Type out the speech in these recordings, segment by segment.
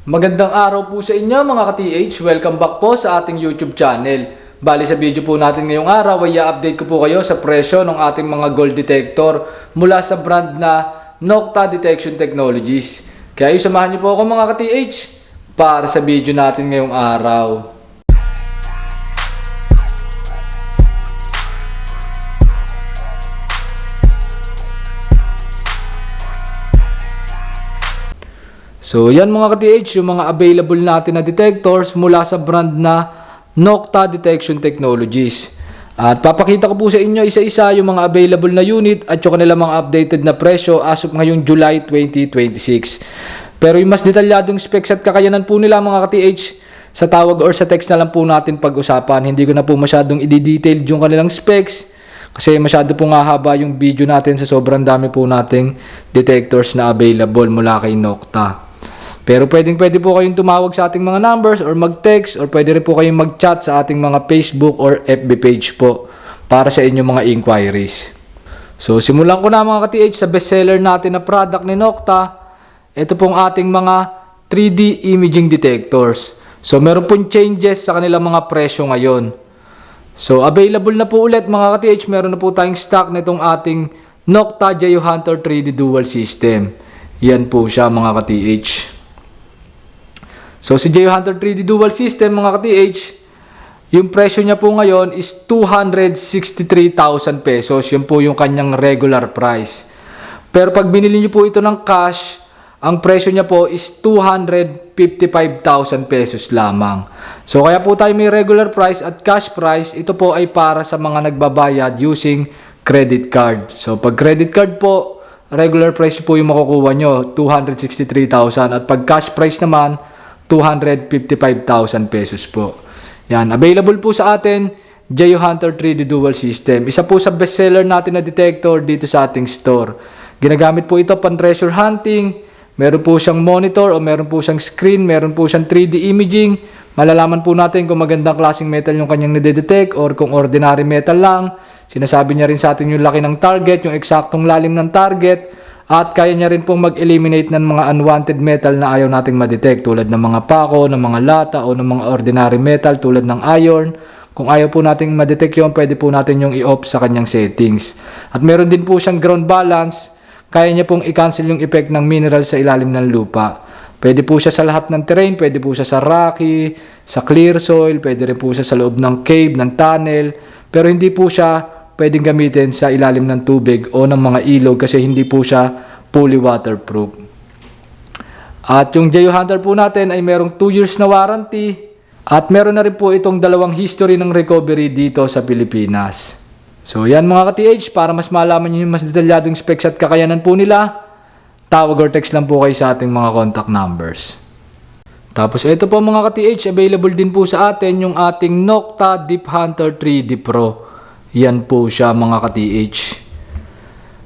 Magandang araw po sa inyo mga ka-TH. Welcome back po sa ating YouTube channel. Bali sa video po natin ngayong araw ay i-update ko po kayo sa presyo ng ating mga gold detector mula sa brand na Nokta Detection Technologies. Kaya samahan niyo po ako mga ka-TH para sa video natin ngayong araw. So yan mga ka-TH, yung mga available natin na detectors mula sa brand na Nokta Detection Technologies. At papakita ko po sa inyo isa-isa yung mga available na unit at yung kanilang mga updated na presyo as of ngayong July 2026. Pero yung mas detalyadong specs at kakayanan po nila mga ka-TH, sa tawag or sa text na lang po natin pag-usapan. Hindi ko na po masyadong i-detail yung kanilang specs kasi masyado po nga haba yung video natin sa sobrang dami po nating detectors na available mula kay Nokta. Pero pwede po kayong tumawag sa ating mga numbers or mag-text or pwede rin po kayong mag-chat sa ating mga Facebook or FB page po para sa inyong mga inquiries. So simulan ko na mga ka-TH sa bestseller natin na product ni Nokta. Ito pong ating mga 3D imaging detectors. So meron pong changes sa kanilang mga presyo ngayon. So available na po ulit mga ka-TH. Meron na po tayong stock nitong ating Nokta Geohunter 3D Dual System. Yan po siya mga ka-TH. So si Geohunter 3D Dual System mga ka-TH, yung presyo niya po ngayon is 263,000 pesos. Yun po yung kanyang regular price. Pero pag binili niyo po ito ng cash, ang presyo niya po is 255,000 pesos lamang. So kaya po tayo may regular price at cash price. Ito po ay para sa mga nagbabayad using credit card. So pag credit card po, regular price po yung makukuha nyo, 263,000. At pag cash price naman, 255,000 pesos po. Yan, available po sa atin, Geohunter 3D Dual System. Isa po sa bestseller natin na detector dito sa ating store. Ginagamit po ito pang treasure hunting. Meron po siyang monitor o meron po siyang screen, meron po siyang 3D imaging. Malalaman po natin kung magandang klaseng metal yung kanyang nade-detect or kung ordinary metal lang. Sinasabi niya rin sa atin yung laki ng target, yung eksaktong lalim ng target. At kaya niya rin pong mag-eliminate ng mga unwanted metal na ayaw nating ma-detect tulad ng mga pako, ng mga lata o ng mga ordinary metal tulad ng iron. Kung ayaw po nating ma-detect yun, pwede po natin yung i-off sa kanyang settings. At meron din po siyang ground balance. Kaya niya pong i-cancel yung effect ng mineral sa ilalim ng lupa. Pwede po siya sa lahat ng terrain, pwede po siya sa rocky, sa clear soil, pwede rin po siya sa loob ng cave, ng tunnel. Pero hindi po siya pwedeng gamitin sa ilalim ng tubig o ng mga ilog kasi hindi po siya fully waterproof. At yung Geohunter po natin ay merong 2 years na warranty at meron na rin po itong dalawang history ng recovery dito sa Pilipinas. So yan mga ka-TH, para mas malaman nyo yung mas detalyadong specs at kakayanan po nila, tawag or text lang po kayo sa ating mga contact numbers. Tapos ito po mga ka-TH, available din po sa atin yung ating Nokta Deep Hunter 3D Pro. Yan po siya mga ka-TH.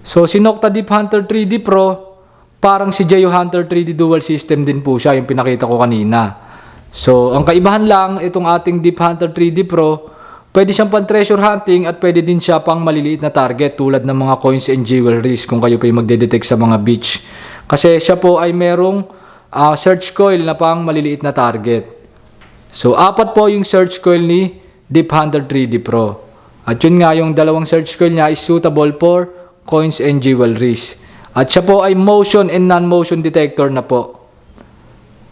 So si Nokta Deep Hunter 3D Pro, parang si Geohunter 3D Dual System din po siya, yung pinakita ko kanina. So ang kaibahan lang, itong ating Deep Hunter 3D Pro, pwede siyang pang treasure hunting at pwede din siya pang maliliit na target tulad ng mga coins and jewelries kung kayo pa yung magdedetect sa mga beach. Kasi siya po ay merong search coil na pang maliliit na target. So 4 po yung search coil ni Deep Hunter 3D Pro. At yun nga, yung dalawang search coil niya is suitable for coins and jewelries. At siya po ay motion and non-motion detector na po.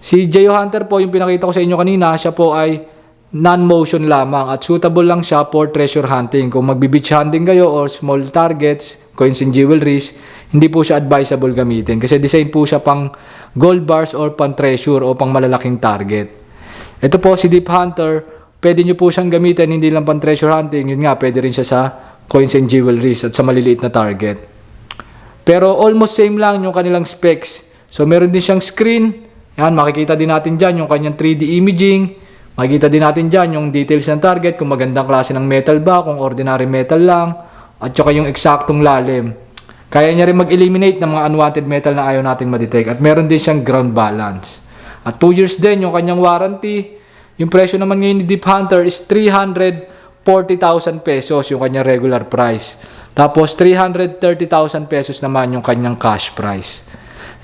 Si Geohunter po, yung pinakita ko sa inyo kanina, siya po ay non-motion lamang at suitable lang siya for treasure hunting. Kung magbi-beach hunting kayo or small targets, coins and jewelries, hindi po siya advisable gamitin. Kasi design po siya pang gold bars or pang treasure o pang malalaking target. Ito po si Deep Hunter, pwede nyo po siyang gamitin, hindi lang pang treasure hunting. Yun nga, pwede rin siya sa coins and jewelries at sa maliliit na target. Pero almost same lang yung kanilang specs. So meron din siyang screen. Yan, makikita din natin dyan yung kanyang 3D imaging. Makikita din natin dyan yung details ng target, kung magandang klase ng metal ba, kung ordinary metal lang. At saka yung eksaktong lalim. Kaya niya rin mag-eliminate ng mga unwanted metal na ayaw natin ma-detect. At meron din siyang ground balance. At 2 years din yung kanyang warranty. Yung presyo naman ngayon ni Deep Hunter is 340,000 pesos yung kanyang regular price. Tapos 330,000 pesos naman yung kanyang cash price.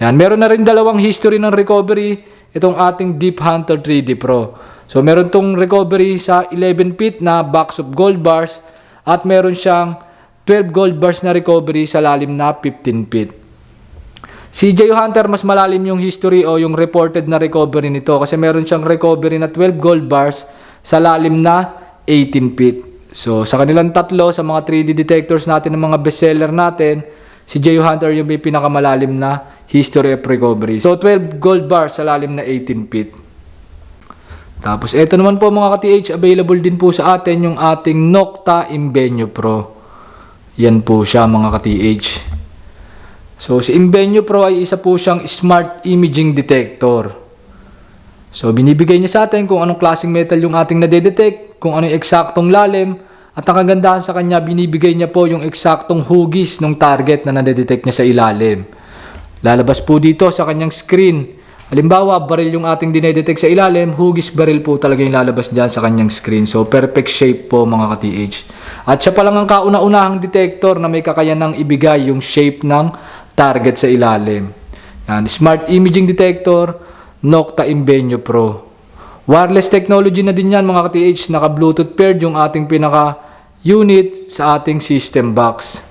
Yan, meron na rin dalawang history ng recovery. itong ating Deep Hunter 3D Pro. So meron tong recovery sa 11 feet na box of gold bars at meron siyang 12 gold bars na recovery sa lalim na 15 feet. Si Jayo Hunter, mas malalim yung history o yung reported na recovery nito kasi meron siyang recovery na 12 gold bars sa lalim na 18 feet. So sa kanilang tatlo, sa mga 3D detectors natin ng mga bestseller natin, si Jayo Hunter yung may pinakamalalim na history of recovery. So 12 gold bars sa lalim na 18 feet. Tapos ito naman po mga ka-TH, available din po sa atin yung ating Nocta Invenio Pro. Yan po siya mga ka-TH. So si Invenio Pro ay isa po siyang smart imaging detector. So binibigay niya sa atin kung anong klaseng metal yung ating nadedetect, kung ano yung eksaktong lalim, at ang kagandahan sa kanya, binibigay niya po yung eksaktong hugis ng target na nadedetect niya sa ilalim. Lalabas po dito sa kanyang screen. Halimbawa, baril yung ating dinedetect sa ilalim, hugis baril po talaga yung lalabas dyan sa kanyang screen. So perfect shape po mga ka-TH. At siya pa lang ang kauna-unahang detector na may kakayanang ibigay yung shape ng target sa ilalim. Yan, smart imaging detector, Nocta Invenio Pro. Wireless technology na din yan mga ka-TH. Naka-Bluetooth paired yung ating pinaka-unit sa ating system box.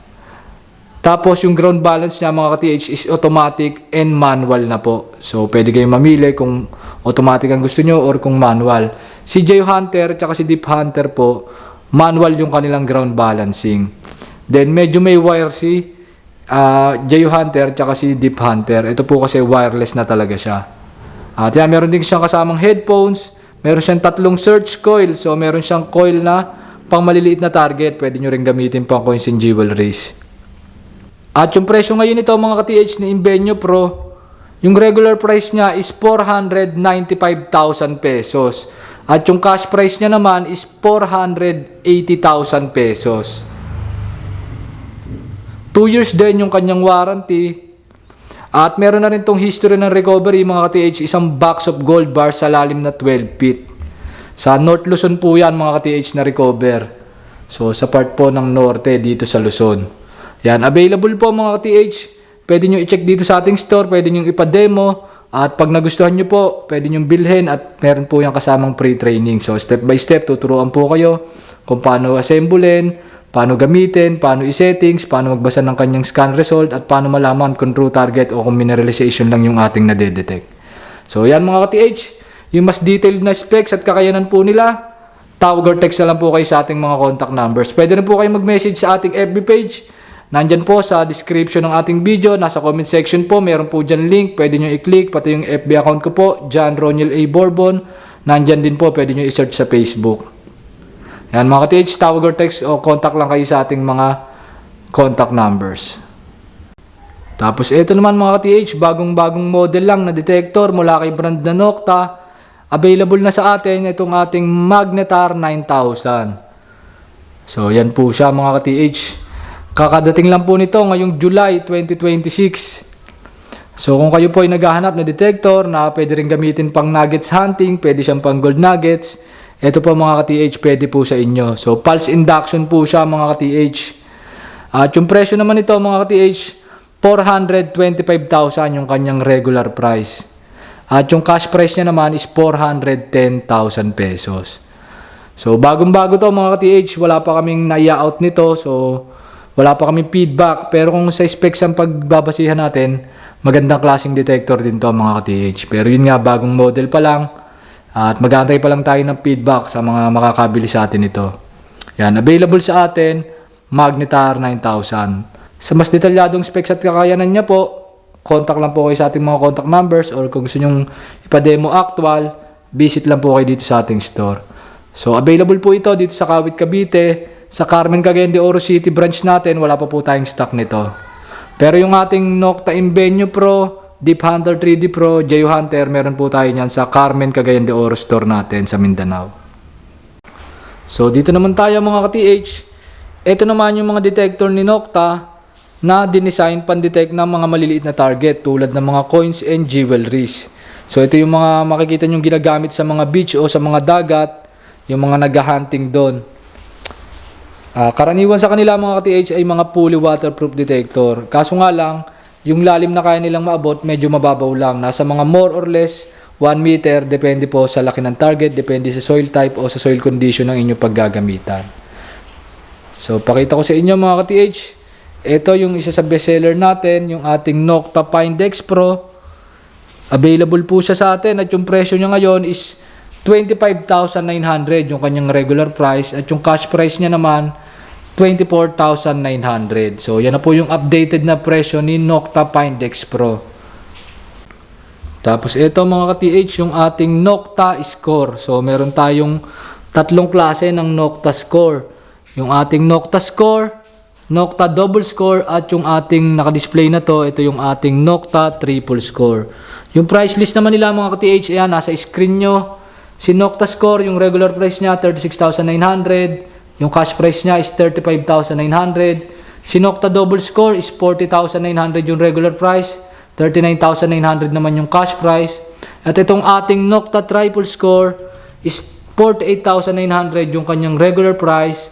Tapos yung ground balance niya mga ka-TH is automatic and manual na po. So pwede kayong mamili kung automatic ang gusto nyo or kung manual. Si Jayo Hunter at si Deep Hunter po, manual yung kanilang ground balancing. Then medyo may wire si Jayo Hunter at si Deep Hunter. Ito po kasi wireless na talaga siya. At yan, meron din siyang kasamang headphones. Meron siyang tatlong search coil. So meron siyang coil na pang maliliit na target. Pwede nyo rin gamitin pang coins and jewelries. At yung presyo ngayon nito mga ka-TH ni Invenio Pro, yung regular price niya is 495,000 pesos. At yung cash price niya naman is 480,000 pesos. 2 years din yung kanyang warranty. At meron na rin tong history ng recovery mga ka-TH, isang box of gold bar sa lalim na 12 feet. Sa North Luzon po yan mga ka-TH na recover. So sa part po ng norte dito sa Luzon. Yan, available po mga ka-TH. Pwede nyo i-check dito sa ating store, pwede nyo ipa-demo. At pag nagustuhan nyo po, pwede nyo bilhin at meron po yung kasamang pre-training. So step by step, tuturuan po kayo kung paano assemblein, paano gamitin, paano i-settings, paano magbasa ng kanyang scan result, at paano malaman kung true target o kung mineralization lang yung ating nadedetect. So yan mga ka-TH, yung mas detailed na specs at kakayanan po nila, tawag or text na lang po kayo sa ating mga contact numbers. Pwede rin po kayo mag-message sa ating FB page. Nandyan po sa description ng ating video, nasa comment section po, meron po dyan link, pwede nyo i-click, pati yung FB account ko po, John Roniel A. Bourbon. Nandyan din po, pwede nyo i-search sa Facebook. Yan mga ka-TH, tawag or text o contact lang kayo sa ating mga contact numbers. Tapos ito naman mga ka-TH, bagong-bagong model lang na detector mula kay brand na Nocta. Available na sa atin itong ating Magnetar 9000. So yan po siya mga ka-TH. Kakadating lang po nito ngayong July 2026. So kung kayo po ay naghahanap na detector na pwede rin gamitin pang nuggets hunting, pwede siyang pang gold nuggets, ito po mga ka-TH, pwede po sa inyo. So pulse induction po siya mga ka-TH. At yung presyo naman nito mga ka-TH, 425,000 yung kanyang regular price. At yung cash price niya naman is 410,000 pesos. So bagong-bago to mga ka-TH, wala pa kaming na-out nito. So wala pa kaming feedback. Pero kung sa specs ang pagbabasihan natin, magandang klaseng detector din to mga ka-TH. Pero yun nga, bagong model pa lang. At mag-aantay pa lang tayo ng feedback sa mga makakabili sa atin ito. Yan, available sa atin, Magnetar 9000. Sa mas detalyadong specs at kakayanan niya po, contact lang po kayo sa ating mga contact numbers, or kung gusto nyong ipa-demo actual, visit lang po kayo dito sa ating store. So, available po ito dito sa Kawit, Cavite. Sa Carmen, Cagayan de Oro City branch natin, wala pa po tayong stock nito. Pero yung ating Nocta Invenio Pro, Deep Hunter 3D Pro, Jayo Hunter, meron po tayo niyan sa Carmen, Cagayan de Oro store natin sa Mindanao. So dito naman tayo mga ka-TH. Ito naman yung mga detector ni Nocta na dinesign pan-detect ng mga maliliit na target tulad ng mga coins and jewelries. So ito yung mga makikita nyo ginagamit sa mga beach o sa mga dagat, yung mga nag-hunting doon. Karaniwan sa kanila mga ka-TH ay mga fully waterproof detector. Kaso nga lang, yung lalim na kaya nilang maabot medyo mababaw lang. Nasa mga more or less 1 meter, depende po sa laki ng target, depende sa soil type o sa soil condition ng inyong paggagamitan. So, pakita ko sa inyo mga ka-TH, ito yung isa sa bestseller natin, yung ating Nocta Pine Dex Pro. Available po siya sa atin at yung presyo niya ngayon is 25,900 yung kanyang regular price at yung cash price niya naman 24,900. So, yan na po yung updated na presyo ni Nocta Pine Dex Pro. Tapos ito mga ka-TH, yung ating Nocta Score. So meron tayong tatlong klase ng Nocta Score. Yung ating Nocta Score, Nocta Double Score, at yung ating nakadisplay na to, ito yung ating Nocta Triple Score. Yung price list naman nila mga ka-TH, ayan, nasa screen nyo. Si Nocta Score, yung regular price niya, 36,900. Yung cash price niya is 35,900. Si Nocta Double Score is 40,900 yung regular price. 39,900 naman yung cash price. At itong ating Nocta Triple Score is 48,900 yung kanyang regular price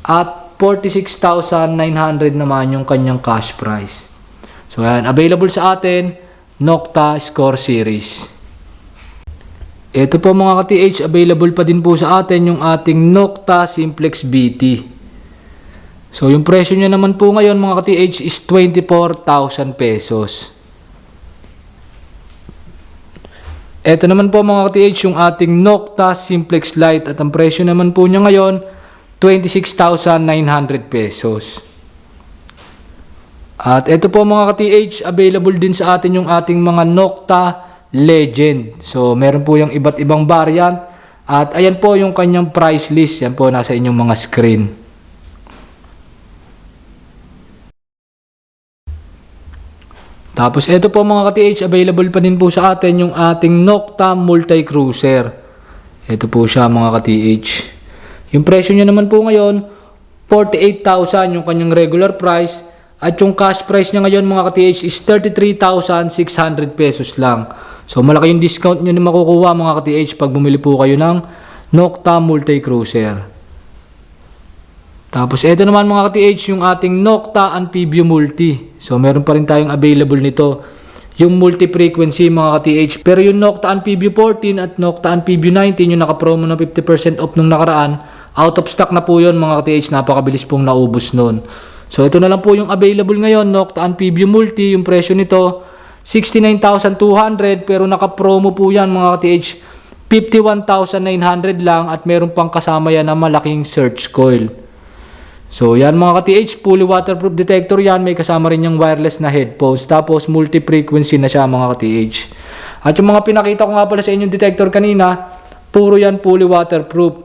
at 46,900 naman yung kanyang cash price. So ayan, available sa atin, Nocta Score Series. Ito po mga ka-TH, available pa din po sa atin yung ating Nocta Simplex BT. So yung presyo niya naman po ngayon mga ka-TH is 24,000 pesos. Ito naman po mga ka-TH yung ating Nocta Simplex Lite at ang presyo naman po niya ngayon 26,900 pesos. At ito po mga ka-TH, available din sa atin yung ating mga Nocta Legend. So meron po yung iba't ibang variant at ayan po yung kanyang price list. Yan po nasa inyong mga screen. Tapos ito po mga ka-TH, available pa din po sa atin yung ating Nocta Multi Cruiser. Ito po siya mga ka-TH. Yung presyo niya naman po ngayon, 48,000 yung kanyang regular price. At yung cash price niya ngayon mga ka-TH is 33,600 pesos lang. So malaki yung discount nyo na makukuha mga ka-TH pag bumili po kayo ng Nocta Multi Cruiser. Tapos ito naman mga ka-TH yung ating Nocta Amphibio Multi. So meron pa rin tayong available nito. Yung multi-frequency mga ka-TH. Pero yung Nocta Amphibio 14 at Nocta Amphibio 19 yung naka-promo na 50% off nung nakaraan. Out of stock na po yun mga ka-TH. Napakabilis pong naubos nun. So ito na lang po yung available ngayon. Nocta Amphibio Multi. Yung presyo nito 69,200 pero naka-promo po yan mga ka-TH. 51,900 lang at meron pang kasama yan na malaking search coil. So yan mga ka-TH, fully waterproof detector yan. May kasama rin yung wireless na headphones. Tapos multi-frequency na siya mga ka-TH. At yung mga pinakita ko nga pala sa inyong detector kanina, puro yan fully waterproof.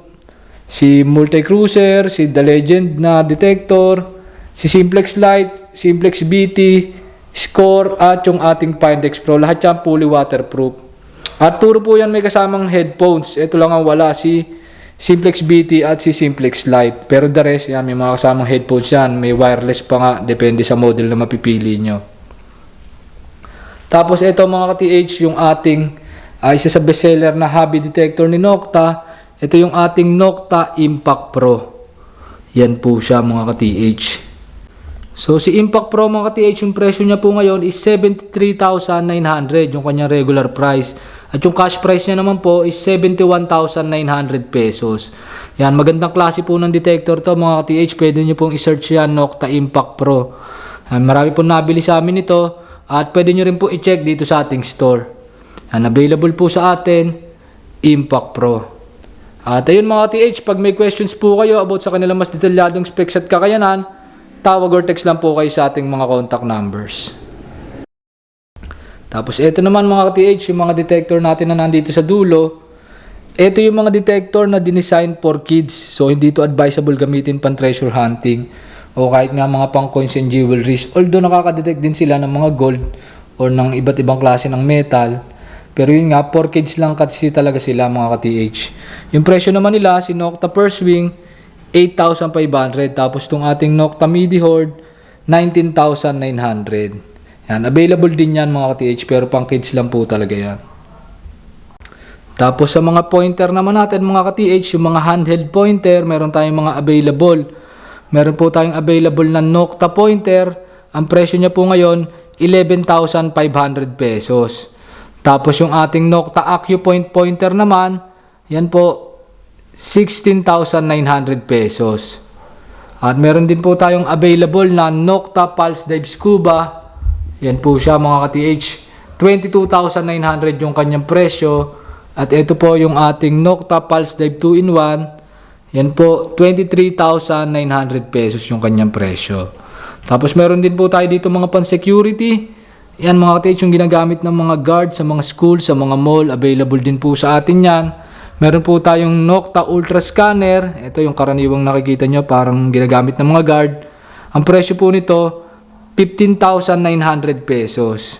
Si Multi Cruiser, si The Legend na detector, si Simplex Lite, Simplex BT, Score, at yung ating Pine Dex Pro. Lahat yan fully waterproof. At puro po yan may kasamang headphones. Ito lang ang wala, si Simplex BT at si Simplex Lite. Pero the rest, yan, may mga kasamang headphones yan. May wireless pa nga. Depende sa model na mapipili nyo. Tapos ito mga ka-TH, yung ating isa sa bestseller na hobby detector ni Nocta. Ito yung ating Nocta Impact Pro. Yan po siya mga ka-TH. So si Impact Pro mga ka-TH, yung presyo niya po ngayon is 73,900 yung kanyang regular price. At yung cash price niya naman po is 71,900 pesos. Yan, magandang klase po ng detector to mga ka-TH. Pwede nyo pong i-search yan, Nocta Impact Pro. Yan, marami pong nabili sa amin ito. At pwede nyo rin po i-check dito sa ating store. Yan, available po sa atin, Impact Pro. At ayun mga ka-TH, pag may questions po kayo about sa kanilang mas detalyadong specs at kakayanan, tawag or text lang po kayo sa ating mga contact numbers. Tapos ito naman mga ka-TH, yung mga detector natin na nandito sa dulo. Ito yung mga detector na dinesign for kids. So hindi ito advisable gamitin pang treasure hunting o kahit nga mga pang coins and jewelries. Although nakaka-detect din sila ng mga gold or ng iba't ibang klase ng metal. Pero yun nga, for kids lang kasi talaga sila mga ka-TH. Yung presyo naman nila, si Nocta Perswing, 8,500. Tapos itong ating Nocta Midi Horde, 19,900. Yan, available din yan mga ka-TH pero pang kids lang po talaga yan. Tapos sa mga pointer naman natin mga ka-TH, yung mga handheld pointer, meron tayong mga available. Meron po tayong available na Nocta pointer. Ang presyo niya po ngayon, 11,500 pesos. Tapos yung ating Nocta AccuPoint pointer naman, yan po 16,900 pesos. At meron din po tayong available na Nocta Pulse Dive Scuba. Yan po siya mga ka-TH. 22,900 yung kanyang presyo. At ito po yung ating Nocta Pulse Dive 2-in-1. Yan po 23,900 pesos yung kanyang presyo. Tapos meron din po tayo dito mga pan-security. Yan mga ka-TH yung ginagamit ng mga guard sa mga school, sa mga mall. Available din po sa atin yan. Meron po tayong Nocta Ultra Scanner. Ito yung karaniwang nakikita nyo, parang ginagamit ng mga guard. Ang presyo po nito, 15,900 pesos.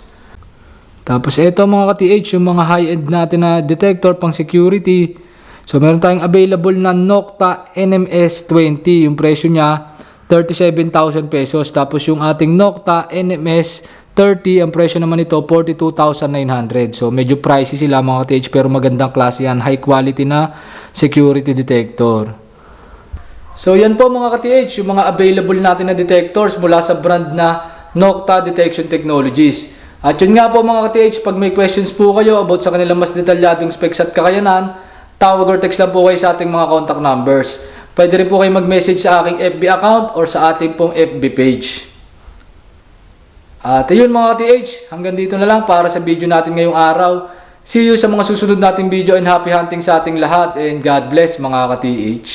Tapos ito mga ka-TH, yung mga high-end natin na detector pang security. So meron tayong available na Nocta NMS 20. Yung presyo niya, 37,000 pesos. Tapos yung ating Nocta NMS 30, ang presyo naman nito 42,900. So medyo pricey sila mga ka-TH, pero magandang klase yan, high quality na security detector. So yan po mga ka-TH, yung mga available natin na detectors mula sa brand na Nocta Detection Technologies. At yun nga po mga ka-TH, pag may questions po kayo about sa kanilang mas detalyadong specs at kakayanan, tawag or text lang po kayo sa ating mga contact numbers. Pwede rin po kayo mag-message sa aking FB account or sa ating pong FB page. At yun mga ka-TH, hanggang dito na lang para sa video natin ngayong araw. See you sa mga susunod nating video and happy hunting sa ating lahat, and God bless mga ka-TH.